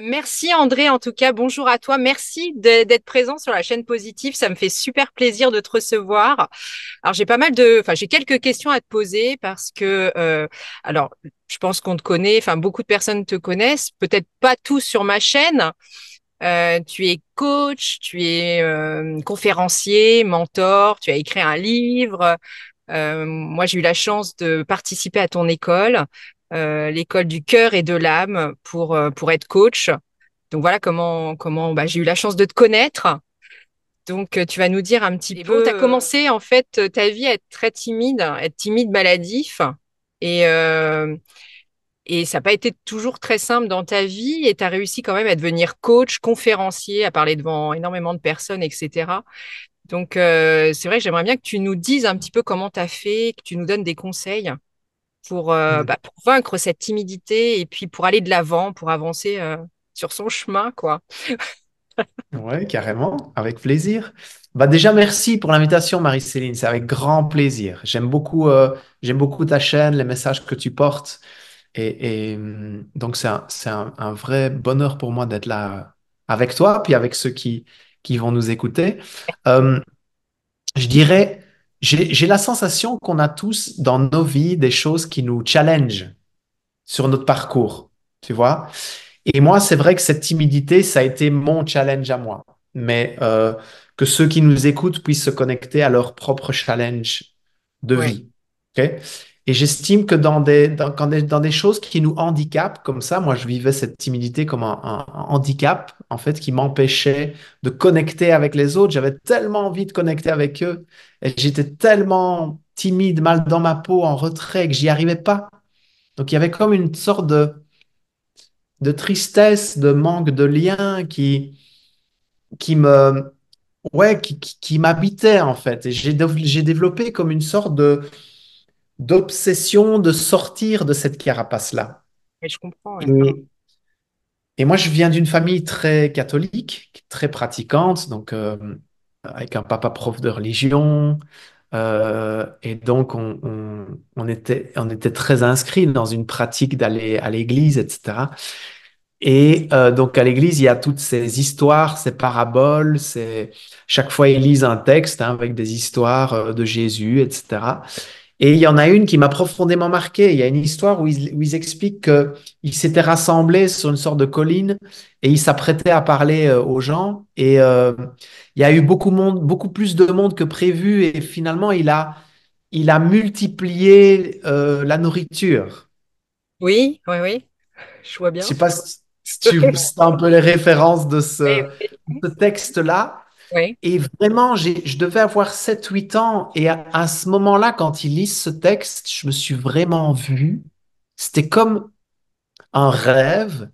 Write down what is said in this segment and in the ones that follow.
Merci André, en tout cas, bonjour à toi. Merci d'être présent sur la chaîne Positive. Ça me fait super plaisir de te recevoir. Alors j'ai quelques questions à te poser parce que, alors, je pense qu'on te connaît, enfin, beaucoup de personnes te connaissent, peut-être pas tous sur ma chaîne. Tu es coach, tu es conférencier, mentor, tu as écrit un livre. Moi, j'ai eu la chance de participer à ton école, l'école du cœur et de l'âme pour être coach. Donc voilà comment bah, j'ai eu la chance de te connaître. Donc tu vas nous dire un petit peu. Tu as commencé en fait ta vie à être timide maladif et euh, et ça n'a pas été toujours très simple dans ta vie et tu as réussi quand même à devenir coach, conférencier, à parler devant énormément de personnes, etc. Donc c'est vrai que j'aimerais bien que tu nous dises un petit peu comment tu as fait, que tu nous donnes des conseils pour vaincre cette timidité et puis pour aller de l'avant, pour avancer sur son chemin, quoi. Ouais, carrément, avec plaisir. Bah déjà, merci pour l'invitation, Marie-Céline. C'est avec grand plaisir. J'aime beaucoup ta chaîne, les messages que tu portes. Donc, c'est un vrai bonheur pour moi d'être là avec toi, puis avec ceux qui vont nous écouter. Euh, je dirais, j'ai la sensation qu'on a tous dans nos vies des choses qui nous challengent sur notre parcours, tu vois. Et moi, c'est vrai que cette timidité, ça a été mon challenge à moi. Mais que ceux qui nous écoutent puissent se connecter à leur propre challenge de Ouais. vie. OK? Et j'estime que dans des choses qui nous handicapent, comme ça, moi, je vivais cette timidité comme un handicap, en fait, qui m'empêchait de connecter avec les autres. J'avais tellement envie de connecter avec eux. Et j'étais tellement timide, mal dans ma peau, en retrait, que j'y arrivais pas. Donc, il y avait comme une sorte de tristesse, de manque de lien qui me, ouais, qui m'habitait en fait. Et j'ai développé comme une sorte d'obsession de sortir de cette carapace-là. Et je comprends, ouais. Et, et moi, je viens d'une famille très catholique, très pratiquante, donc avec un papa prof de religion. Et donc, on était très inscrits dans une pratique d'aller à l'église, etc. Et donc à l'église, il y a toutes ces histoires, ces paraboles, chaque fois ils lisent un texte hein, avec des histoires de Jésus, etc. Et il y en a une qui m'a profondément marqué. Il y a une histoire où ils expliquent qu'ils s'étaient rassemblés sur une sorte de colline et ils s'apprêtaient à parler aux gens. Et il y a eu beaucoup plus de monde que prévu. Et finalement, il a multiplié la nourriture. Oui, oui, oui, je vois Je bien. sais pas si tu si t'as un peu les références de Oui, ce texte-là. oui. Et vraiment, je devais avoir 7 8 ans. Et à ce moment-là, quand ils lisent ce texte, je me suis vraiment vu. C'était comme un rêve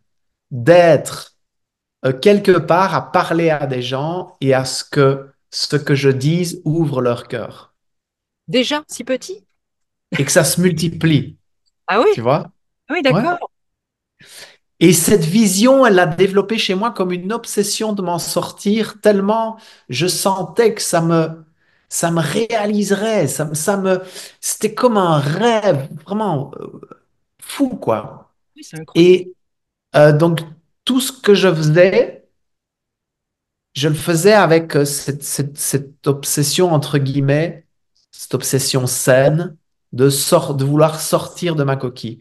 d'être quelque part à parler à des gens et à ce que je dise ouvre leur cœur. Déjà, si petit? Et que ça se multiplie, Ah tu oui, vois? ah oui, Ouais. d'accord. Et cette vision, elle l'a développée chez moi comme une obsession de m'en sortir, tellement je sentais que ça me réaliserait, c'était comme un rêve vraiment fou, quoi. Oui, c'est incroyable. Et donc, tout ce que je faisais, je le faisais avec cette obsession, entre guillemets, cette obsession saine de vouloir sortir de ma coquille.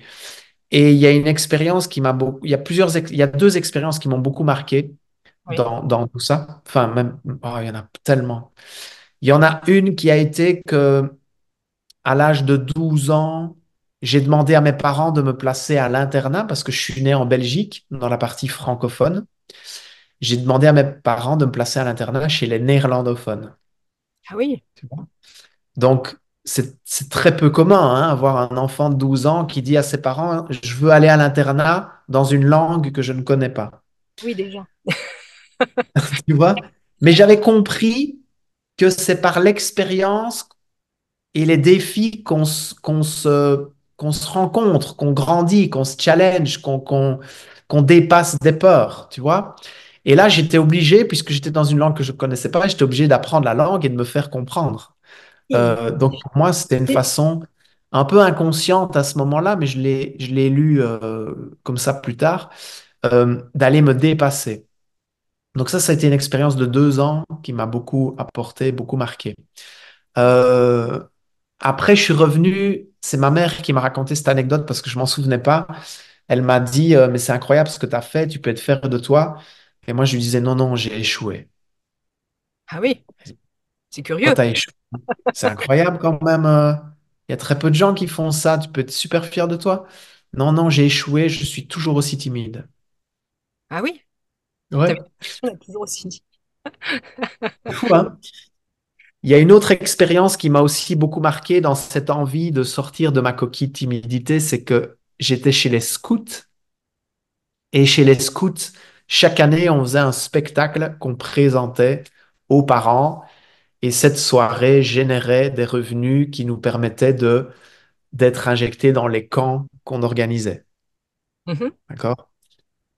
Et il y a une expérience qui m'a beaucoup, il y a il y a 2 expériences qui m'ont beaucoup marqué Oui, dans tout ça. Enfin, même, oh, il y en a tellement. Il y en a une qui a été que, à l'âge de 12 ans, j'ai demandé à mes parents de me placer à l'internat parce que je suis né en Belgique, dans la partie francophone. J'ai demandé à mes parents de me placer à l'internat chez les néerlandophones. ah oui, Tu vois. Donc, c'est très peu commun, hein, avoir un enfant de 12 ans qui dit à ses parents, je veux aller à l'internat dans une langue que je ne connais pas. oui, déjà. Tu vois? Mais j'avais compris que c'est par l'expérience et les défis qu'on se rencontre, qu'on grandit, qu'on se challenge, qu'on dépasse des peurs, tu vois? Et là, j'étais obligé, puisque j'étais dans une langue que je ne connaissais pas, j'étais obligé d'apprendre la langue et de me faire comprendre. Oui. Donc, pour moi, c'était une façon un peu inconsciente à ce moment-là, mais je l'ai lu comme ça plus tard, d'aller me dépasser. Donc ça a été une expérience de 2 ans qui m'a beaucoup apporté, beaucoup marqué. Euh, Après, je suis revenu, c'est ma mère qui m'a raconté cette anecdote parce que je m'en souvenais pas. Elle m'a dit, mais c'est incroyable ce que tu as fait, tu peux être fier de toi. Et moi, je lui disais, non, non, j'ai échoué. Ah oui, c'est Pourquoi curieux. tu as échoué? C'est incroyable quand même. Il y a très peu de gens qui font ça. Tu peux être super fier de toi. Non, non, j'ai échoué. Je suis toujours aussi timide. Ah oui, t'avais Ouais, on a toujours aussi. c'est fou, hein? Il y a une autre expérience qui m'a aussi beaucoup marqué dans cette envie de sortir de ma coquille de timidité, c'est que j'étais chez les scouts. Et chez les scouts, chaque année, on faisait un spectacle qu'on présentait aux parents. Et cette soirée générait des revenus qui nous permettaient d'être injectés dans les camps qu'on organisait. Mhm, D'accord?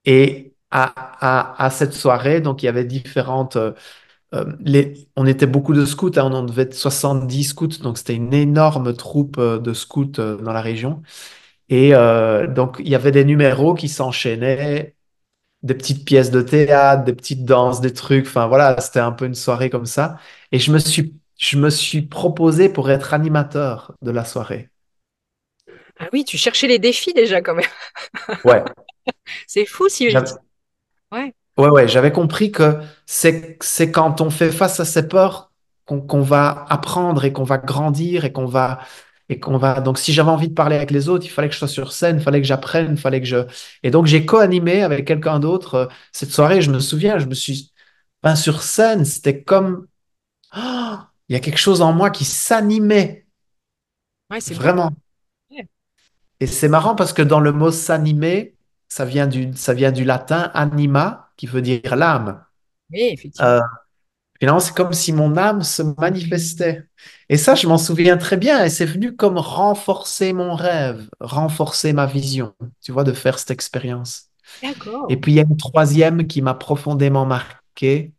Et à cette soirée, donc il y avait différentes. On était beaucoup de scouts, hein, on en devait être 70 scouts, donc c'était une énorme troupe de scouts dans la région. Et donc il y avait des numéros qui s'enchaînaient, des petites pièces de théâtre, des petites danses, des trucs. Enfin voilà, c'était un peu une soirée comme ça. Et je me suis proposé pour être animateur de la soirée. ah oui, tu cherchais les défis déjà quand même. Ouais. C'est fou si vite. J'avais- Ouais, Ouais, ouais, j'avais compris que c'est quand on fait face à ses peurs qu'on va apprendre et qu'on va grandir et qu'on va. Donc, si j'avais envie de parler avec les autres, il fallait que je sois sur scène, il fallait que j'apprenne, il fallait que je. Et donc, j'ai co-animé avec quelqu'un d'autre cette soirée. Je me souviens, je me suis. Ben, sur scène, c'était comme. Ah, il y a quelque chose en moi qui s'animait, ouais, c'est beau. vraiment. Ouais. Et c'est marrant parce que dans le mot s'animer, ça vient du latin anima, qui veut dire l'âme. Oui, effectivement. Euh, Finalement, c'est comme si mon âme se manifestait. Et ça, je m'en souviens très bien. Et c'est venu comme renforcer mon rêve, renforcer ma vision, tu vois, de faire cette expérience. Et D'accord. puis, il y a une troisième qui m'a profondément marqué,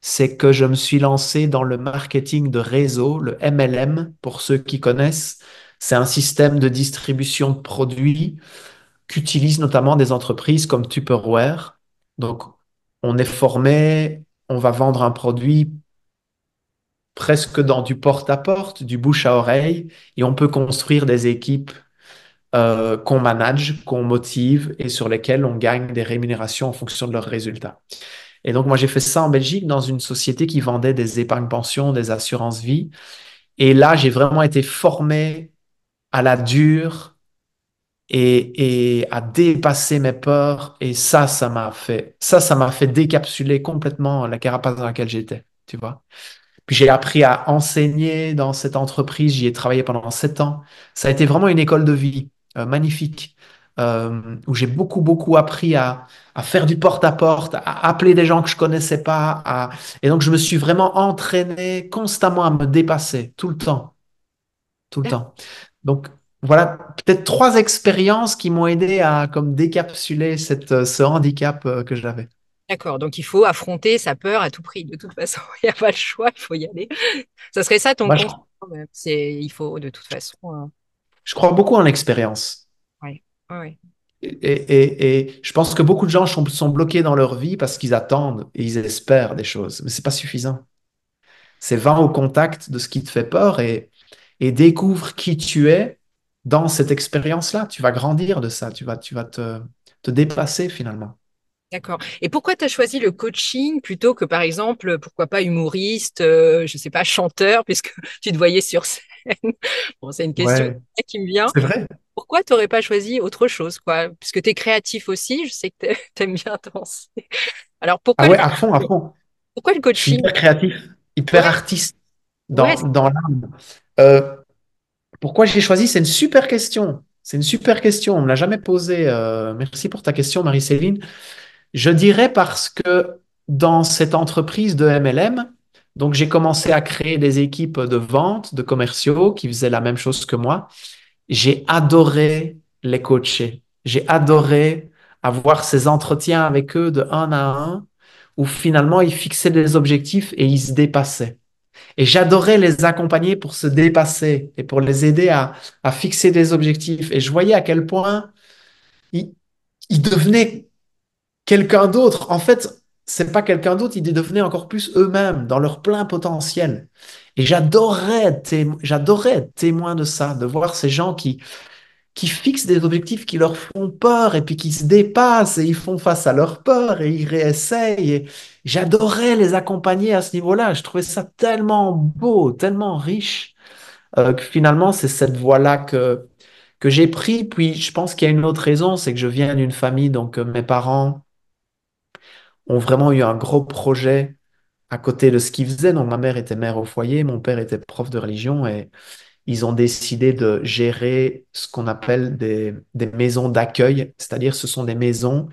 c'est que je me suis lancé dans le marketing de réseau, le MLM, pour ceux qui connaissent. C'est un système de distribution de produits qu'utilisent notamment des entreprises comme Tupperware. Donc, on est formé, on va vendre un produit presque dans du porte-à-porte, du bouche à oreille, et on peut construire des équipes qu'on manage, qu'on motive et sur lesquelles on gagne des rémunérations en fonction de leurs résultats. Et donc, moi, j'ai fait ça en Belgique dans une société qui vendait des épargnes pensions, des assurances vie. Et là, j'ai vraiment été formé à la dure et à dépasser mes peurs. Et ça m'a fait décapsuler complètement la carapace dans laquelle j'étais, tu vois. Puis j'ai appris à enseigner dans cette entreprise. J'y ai travaillé pendant 7 ans. Ça a été vraiment une école de vie magnifique, où j'ai beaucoup, beaucoup appris à faire du porte-à-porte, à appeler des gens que je connaissais pas. Et donc, je me suis vraiment entraîné constamment à me dépasser, tout le temps, tout le D'ac- temps. Donc, voilà, peut-être 3 expériences qui m'ont aidé à comme décapsuler ce handicap que j'avais. D'accord. Donc, il faut affronter sa peur à tout prix. De toute façon, il n'y a pas le choix, il faut y aller. Ça serait ça ton Moi, je, conseil quand même. C'est, il faut de toute façon. je crois beaucoup en l'expérience. Ouais. Ouais, ouais. Et je pense que beaucoup de gens sont bloqués dans leur vie parce qu'ils attendent et ils espèrent des choses, mais c'est pas suffisant. C'est va au contact de ce qui te fait peur et découvre qui tu es dans cette expérience-là. Tu vas grandir de ça, tu vas te dépasser finalement. D'accord. Et pourquoi tu as choisi le coaching plutôt que, par exemple, pourquoi pas humoriste, je sais pas, chanteur, puisque tu te voyais sur scène? Bon, c'est une question Ouais, qui me vient. c'est vrai. Pourquoi tu n'aurais pas choisi autre chose, quoi? Puisque tu es créatif aussi, je sais que tu aimes bien danser. Alors, Ah ouais, à fond, à fond. pourquoi le Je suis coaching? hyper créatif, hyper Ouais, artiste ouais, dans l'âme. Euh, Pourquoi j'ai choisi? C'est une super question. C'est une super question. On ne me l'a jamais posée. Merci pour ta question, Marie-Céline. Je dirais parce que dans cette entreprise de MLM, donc j'ai commencé à créer des équipes de vente, de commerciaux qui faisaient la même chose que moi. J'ai adoré les coacher. J'ai adoré avoir ces entretiens avec eux de un à un où finalement ils fixaient des objectifs et ils se dépassaient. Et j'adorais les accompagner pour se dépasser et pour les aider à fixer des objectifs. Et je voyais à quel point ils, ils devenaient quelqu'un d'autre. En fait, c'est pas quelqu'un d'autre, ils devenaient encore plus eux-mêmes, dans leur plein potentiel. Et j'adorais être témoin de ça, de voir ces gens qui fixent des objectifs qui leur font peur et puis qui se dépassent et ils font face à leur peur et ils réessayent. Et j'adorais les accompagner à ce niveau-là. Je trouvais ça tellement beau, tellement riche, que finalement, c'est cette voie-là que j'ai pris. Puis je pense qu'il y a une autre raison, c'est que je viens d'une famille, donc mes parents ont vraiment eu un gros projet à côté de ce qu'ils faisaient. Donc ma mère était mère au foyer, mon père était prof de religion et ils ont décidé de gérer ce qu'on appelle des maisons d'accueil, c'est-à-dire ce sont des maisons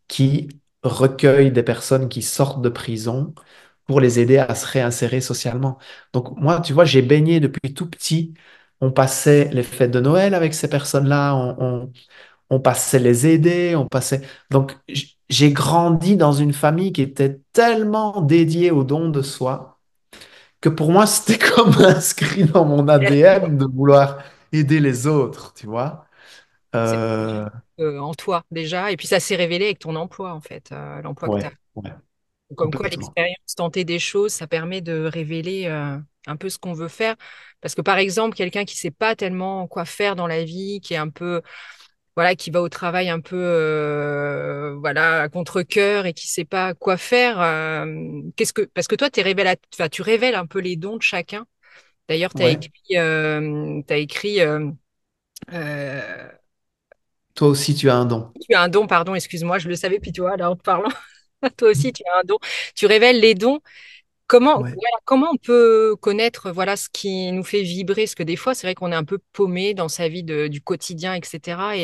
qui recueillent des personnes qui sortent de prison pour les aider à se réinsérer socialement. Donc moi, tu vois, j'ai baigné depuis tout petit. On passait les fêtes de Noël avec ces personnes-là, on passait les aider, on passait... Donc j'ai grandi dans une famille qui était tellement dédiée au don de soi que pour moi, c'était comme inscrit dans mon ADN de vouloir aider les autres, tu vois. C'est Euh, en toi déjà, et puis ça s'est révélé avec ton emploi en fait, l'emploi que tu as. ouais, ouais, Comme quoi complètement. l'expérience, tenter des choses, ça permet de révéler un peu ce qu'on veut faire. Parce que par exemple, quelqu'un qui sait pas tellement quoi faire dans la vie, qui est un peu, voilà, qui va au travail un peu, voilà, à contre-cœur et qui sait pas quoi faire, parce que toi, enfin, tu révèles un peu les dons de chacun. D'ailleurs, Ouais. t'as écrit, euh, Toi aussi, tu as un don. tu as un don, pardon, excuse-moi, je le savais, puis toi, là, en te parlant, toi aussi, tu as un don. Tu révèles les dons. Ouais. Comment on peut connaître voilà, ce qui nous fait vibrer? Parce que des fois, c'est vrai qu'on est un peu paumé dans sa vie du quotidien, etc.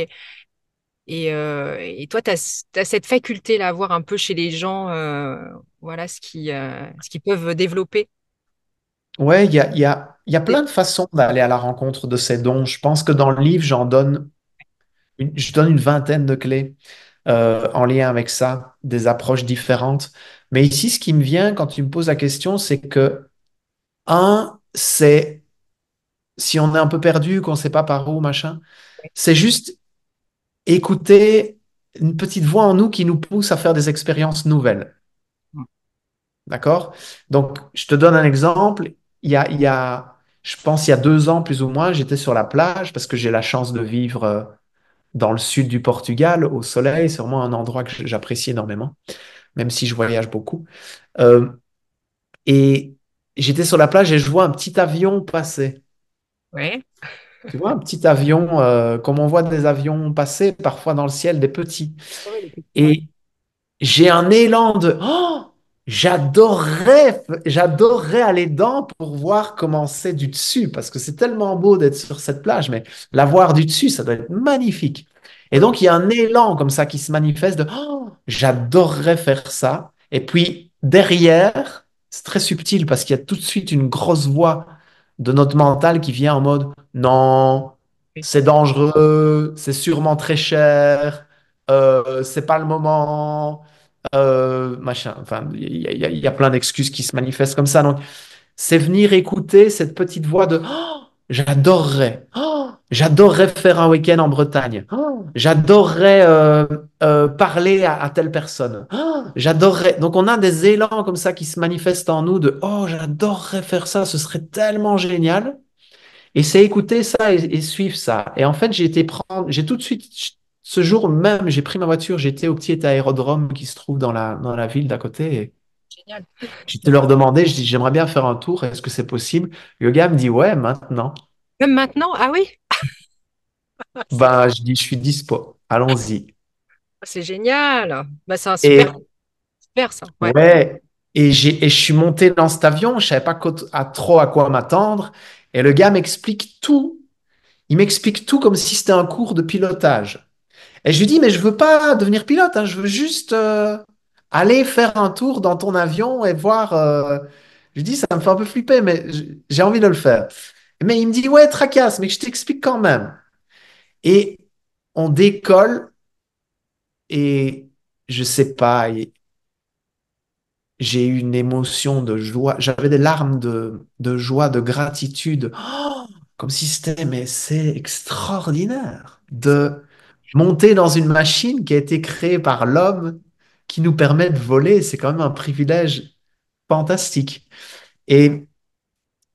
Et toi, tu as, cette faculté-là à voir un peu chez les gens voilà, ce qu'ils peuvent développer. Ouais, il y a plein de façons d'aller à la rencontre de ces dons. Je pense que dans le livre, je donne une vingtaine de clés en lien avec ça, des approches différentes. Mais ici, ce qui me vient quand tu me poses la question, c'est que, c'est si on est un peu perdu, qu'on ne sait pas par où, machin, c'est juste écouter une petite voix en nous qui nous pousse à faire des expériences nouvelles. D'accord? Donc, je te donne un exemple. Je pense, il y a 2 ans, plus ou moins, j'étais sur la plage parce que j'ai la chance de vivre dans le sud du Portugal, au soleil. C'est vraiment un endroit que j'apprécie énormément, même si je voyage beaucoup. Euh, et j'étais sur la plage et je vois un petit avion passer. Ouais. Tu vois, un petit avion, comme on voit des avions passer parfois dans le ciel, des petits. Ouais, les petits- ouais. Et j'ai un élan de j'adorerais aller dedans pour voir comment c'est du dessus, parce que c'est tellement beau d'être sur cette plage, mais la voir du dessus, ça doit être magnifique. Et Ouais, donc, il y a un élan comme ça qui se manifeste de j'adorerais faire ça. Et puis, derrière, c'est très subtil parce qu'il y a tout de suite une grosse voix de notre mental qui vient en mode non, oui, c'est dangereux, c'est sûrement très cher, c'est pas le moment machin. Enfin, il y a plein d'excuses qui se manifestent comme ça. Donc, c'est venir écouter cette petite voix de j'adorerais faire un week-end en Bretagne. J'adorerais parler à telle personne. J'adorerais. Donc, on a des élans comme ça qui se manifestent en nous de j'adorerais faire ça, ce serait tellement génial. Et c'est écouter ça et suivre ça. Et en fait, j'ai tout de suite, ce jour même, j'ai pris ma voiture, j'étais au petit aérodrome qui se trouve dans la ville d'à côté. Et génial. j'étais leur demander, je dis, j'aimerais bien faire un tour, est-ce que c'est possible? Le gars me dit, ouais, maintenant. Même maintenant? Ah oui, c'est Ben, je dis, je suis dispo, allons-y. c'est génial. Bah, c'est un super, Et super ça. Ouais. ouais, et je suis monté dans cet avion, je savais pas trop à quoi m'attendre. Et le gars m'explique tout. Il m'explique tout comme si c'était un cours de pilotage. Et je lui dis, mais je veux pas devenir pilote, hein, je veux juste aller faire un tour dans ton avion et voir. Je lui dis, ça me fait un peu flipper, mais j'ai envie de le faire. Mais il me dit, ouais, tracasse, mais je t'explique quand même. Et on décolle et je sais pas, j'ai eu une émotion de joie. J'avais des larmes de joie, de gratitude. Comme si c'était, mais c'est extraordinaire de monter dans une machine qui a été créée par l'homme qui nous permet de voler. C'est quand même un privilège fantastique. Et,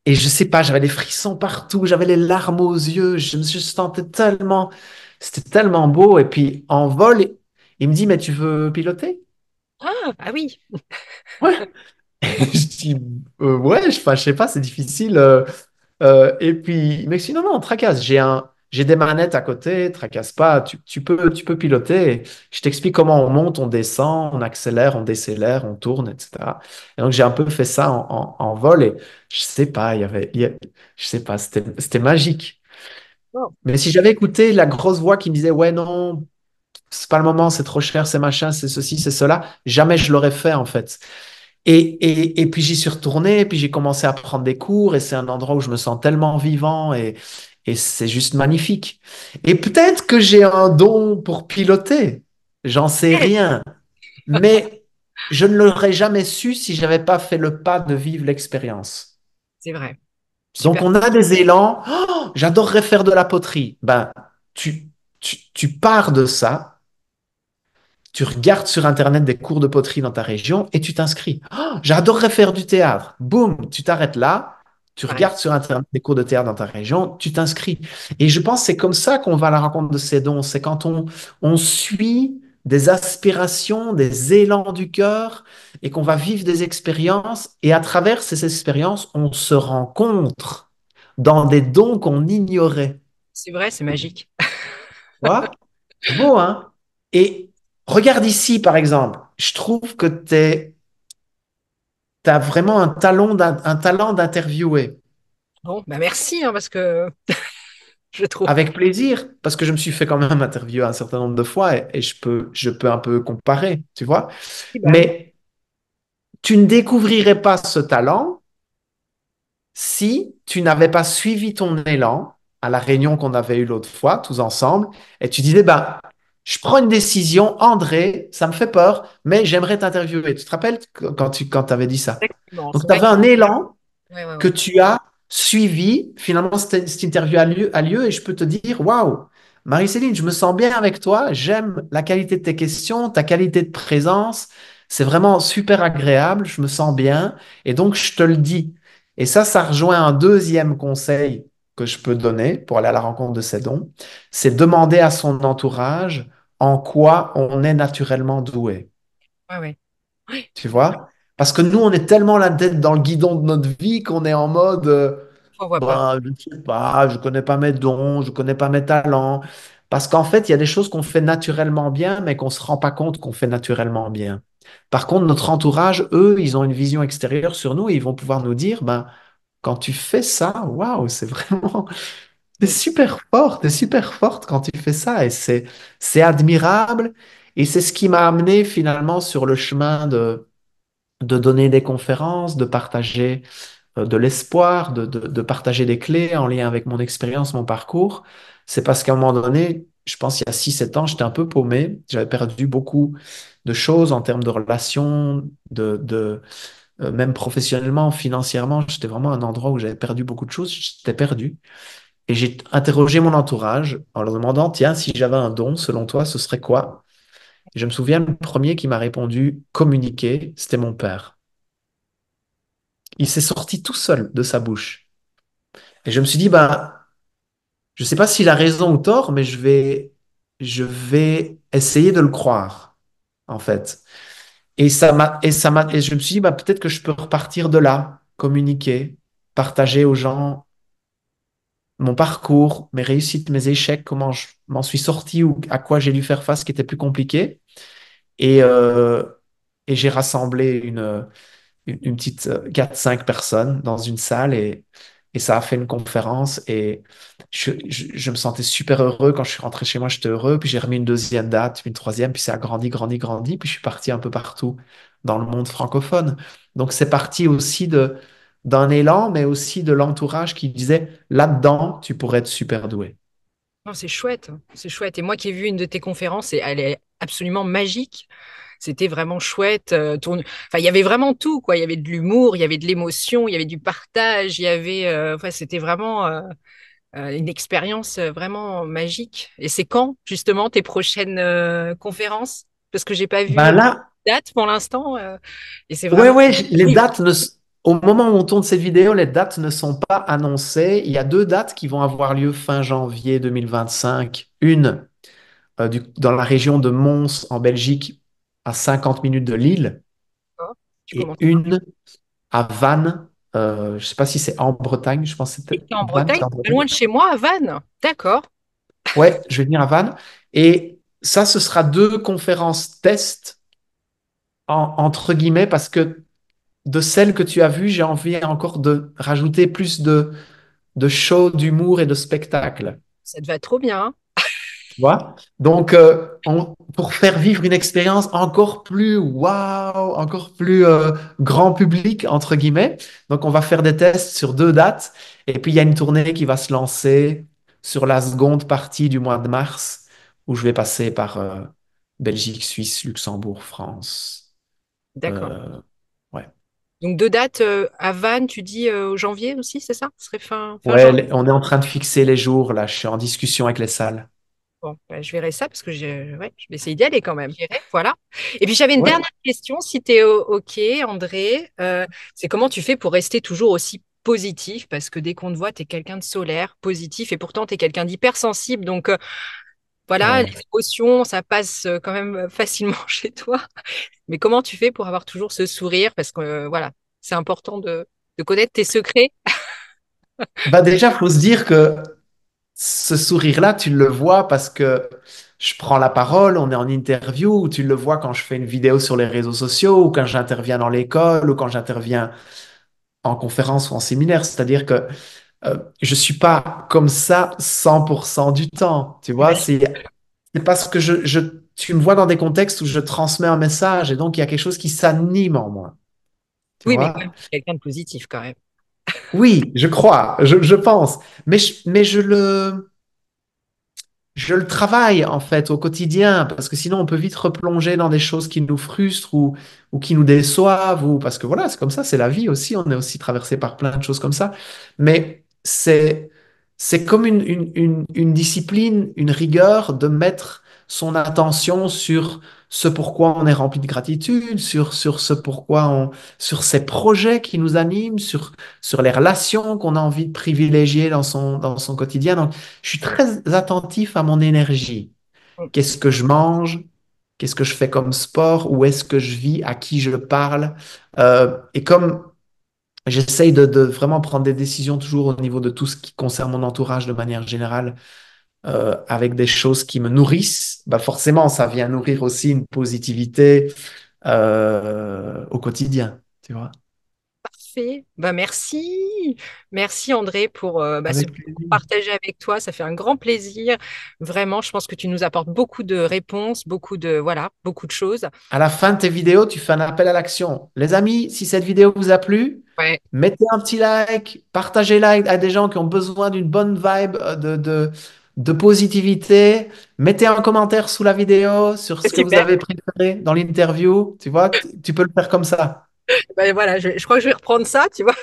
et je sais pas, j'avais des frissons partout, j'avais les larmes aux yeux, je me sentais tellement, c'était tellement beau. Et puis en vol, il me dit, mais tu veux piloter? Ah, ah oui, Ouais. Je dis, ouais, enfin, je sais pas, c'est difficile. Et puis, il m'a dit, non, non, tracasse, j'ai des manettes à côté, tracasse pas, tu peux piloter. Je t'explique comment on monte, on descend, on accélère, on décélère, on tourne, etc. Et donc, j'ai un peu fait ça en vol et je sais pas, je sais pas, c'était magique. oh, Mais si j'avais écouté la grosse voix qui me disait, ouais, non, c'est pas le moment, c'est trop cher, c'est machin, c'est ceci, c'est cela, jamais je l'aurais fait, en fait. Et puis j'y suis retourné, et puis j'ai commencé à prendre des cours, et c'est un endroit où je me sens tellement vivant, et c'est juste magnifique. Et peut-être que j'ai un don pour piloter, j'en sais rien, mais je ne l'aurais jamais su si j'avais pas fait le pas de vivre l'expérience. c'est vrai. Donc Super. on a des élans, oh, j'adorerais faire de la poterie. Ben, tu, tu pars de ça. Tu regardes sur Internet des cours de poterie dans ta région et tu t'inscris. Oh, j'adorerais faire du théâtre. Boum, tu t'arrêtes là. Tu Ouais, regardes sur Internet des cours de théâtre dans ta région, tu t'inscris. Et je pense que c'est comme ça qu'on va à la rencontre de ces dons. C'est quand on suit des aspirations, des élans du cœur et qu'on va vivre des expériences. Et à travers ces expériences, on se rencontre dans des dons qu'on ignorait. c'est vrai, c'est magique. Tu vois? C'est beau, hein? Et regarde ici, par exemple. Je trouve que tu as vraiment un talent d'interviewer. Bon, bah merci, hein, parce que je trouve. Avec plaisir, parce que je me suis fait quand même interviewer un certain nombre de fois et je peux un peu comparer, tu vois. Oui, bah oui, Mais tu ne découvrirais pas ce talent si tu n'avais pas suivi ton élan à la réunion qu'on avait eue l'autre fois, tous ensemble, et tu disais, bah, je prends une décision, André, ça me fait peur, mais j'aimerais t'interviewer. Tu te rappelles quand tu avais dit ça? exactement. Donc, C'est tu vrai avais que un élan ouais, ouais, que ouais. tu as suivi. Finalement, cette interview a lieu et je peux te dire, waouh, Marie-Céline, je me sens bien avec toi. J'aime la qualité de tes questions, ta qualité de présence. C'est vraiment super agréable. Je me sens bien. Et donc, je te le dis. Et ça rejoint un deuxième conseil que je peux donner pour aller à la rencontre de ces dons. C'est demander à son entourage en quoi on est naturellement doué. Ouais, ouais. Ouais, Tu vois? Parce que nous, on est tellement la tête dans le guidon de notre vie qu'on est en mode, on voit pas. ben, je ne sais pas, je connais pas mes dons, je connais pas mes talents. Parce qu'en fait, il y a des choses qu'on fait naturellement bien, mais qu'on ne se rend pas compte qu'on fait naturellement bien. Par contre, notre entourage, eux, ils ont une vision extérieure sur nous et ils vont pouvoir nous dire, ben, quand tu fais ça, waouh, c'est vraiment, Mm. t'es super forte quand tu fais ça et c'est admirable. Et c'est ce qui m'a amené finalement sur le chemin de donner des conférences, de partager de l'espoir, de partager des clés en lien avec mon expérience, mon parcours. C'est parce qu'à un moment donné, je pense il y a 6 7 ans, j'étais un peu paumé. J'avais perdu beaucoup de choses en termes de relations, même professionnellement, financièrement. J'étais vraiment à un endroit où j'avais perdu beaucoup de choses. J'étais perdu. Et j'ai interrogé mon entourage en leur demandant, tiens, si j'avais un don, selon toi, ce serait quoi? Et je me souviens, le premier qui m'a répondu, communiquer, c'était mon père. Il s'est sorti tout seul de sa bouche. Et je me suis dit, bah, je ne sais pas s'il a raison ou tort, mais je vais essayer de le croire, en fait. Et je me suis dit, bah, peut-être que je peux repartir de là, communiquer, partager aux gens mon parcours, mes réussites, mes échecs, comment je m'en suis sorti ou à quoi j'ai dû faire face qui était plus compliqué. Et, euh, et j'ai rassemblé une petite 4-5 personnes dans une salle et ça a fait une conférence et je me sentais super heureux quand je suis rentré chez moi, j'étais heureux, puis j'ai remis une deuxième date, puis une troisième, puis ça a grandi, grandi, grandi, puis je suis parti un peu partout dans le monde francophone. Donc c'est parti aussi d'un élan, mais aussi de l'entourage qui disait là-dedans, tu pourrais être super doué. Non, c'est chouette, hein. C'est chouette. Et moi qui ai vu une de tes conférences, et elle est absolument magique. C'était vraiment chouette. Enfin, il y avait vraiment tout, quoi. Il y avait de l'humour, il y avait de l'émotion, il y avait du partage, il y avait. Enfin, c'était vraiment une expérience vraiment magique. Et c'est quand, justement, tes prochaines conférences? Parce que j'ai pas vu Ben là, date pour l'instant. Et c'est Ouais, vraiment. ouais, les Oui, dates au moment où on tourne cette vidéo, les dates ne sont pas annoncées. Il y a deux dates qui vont avoir lieu fin janvier 2025. Une dans la région de Mons en Belgique, à 50 minutes de Lille, d'accord. Tu et commences une à Vannes. Je ne sais pas si c'est en Bretagne, je pense que c'était en Vannes, Bretagne, c'est en pas Bretagne. loin de chez moi, à Vannes. D'accord. Ouais, je vais venir à Vannes. Et ça, ce sera deux conférences test, entre guillemets, parce que de celles que tu as vues, j'ai envie encore de rajouter plus de show, d'humour et de spectacle. Ça te va trop bien, hein. Tu vois? Donc, pour faire vivre une expérience encore plus waouh, encore plus grand public, entre guillemets. Donc, on va faire des tests sur deux dates. Et puis, il y a une tournée qui va se lancer sur la seconde partie du mois de mars, où je vais passer par Belgique, Suisse, Luxembourg, France. D'accord. Euh, ouais. Donc deux dates à Vannes, tu dis au janvier aussi, c'est ça? Ce serait fin Ouais, janvier. on est en train de fixer les jours, là. Je suis en discussion avec les salles. Bon, bah, je verrai ça parce que ouais, je vais essayer d'y aller quand même. J'irai, voilà. Et puis j'avais une Ouais. dernière question, si tu es OK, André. C'est comment tu fais pour rester toujours aussi positif? Parce que dès qu'on te voit, tu es quelqu'un de solaire, positif, et pourtant tu es quelqu'un d'hypersensible. Donc voilà, les Ouais. émotions, ça passe quand même facilement chez toi. Mais comment tu fais pour avoir toujours ce sourire? Parce que voilà, c'est important de connaître tes secrets. Bah déjà, faut se dire que ce sourire-là, tu le vois parce que je prends la parole, on est en interview, ou tu le vois quand je fais une vidéo sur les réseaux sociaux, ou quand j'interviens dans l'école, ou quand j'interviens en conférence ou en séminaire. C'est-à-dire que je suis pas comme ça 100% du temps. Tu vois, J'imagine. c'est parce que tu me vois dans des contextes où je transmets un message et donc il y a quelque chose qui s'anime en moi. Tu Oui, mais quand même, vois? tu es quelqu'un de positif quand même. Oui, je crois, je pense. Mais je le travaille en fait au quotidien parce que sinon on peut vite replonger dans des choses qui nous frustrent ou qui nous déçoivent ou parce que voilà, c'est comme ça, c'est la vie aussi, on est aussi traversé par plein de choses comme ça. Mais c'est comme une discipline, une rigueur de mettre son attention sur ce pourquoi on est rempli de gratitude, sur ce pourquoi sur ces projets qui nous animent, sur les relations qu'on a envie de privilégier dans son quotidien. Donc, je suis très attentif à mon énergie. Qu'est-ce que je mange? Qu'est-ce que je fais comme sport? Où est-ce que je vis? À qui je parle? Et comme j'essaye de vraiment prendre des décisions toujours au niveau de tout ce qui concerne mon entourage de manière générale, avec des choses qui me nourrissent, bah forcément, ça vient nourrir aussi une positivité au quotidien, tu vois. Parfait. Bah, merci. Merci André pour ce Avec plaisir. partager avec toi. Ça fait un grand plaisir. Vraiment, je pense que tu nous apportes beaucoup de réponses, voilà, beaucoup de choses. À la fin de tes vidéos, tu fais un appel à l'action. Les amis, si cette vidéo vous a plu, Ouais. mettez un petit like, partagez-la à des gens qui ont besoin d'une bonne vibe de positivité. Mettez un commentaire sous la vidéo sur ce que vous Super. avez préféré dans l'interview. Tu vois, tu peux le faire comme ça. Bah, voilà, je crois que je vais reprendre ça, tu vois.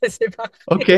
C'est parfait. OK.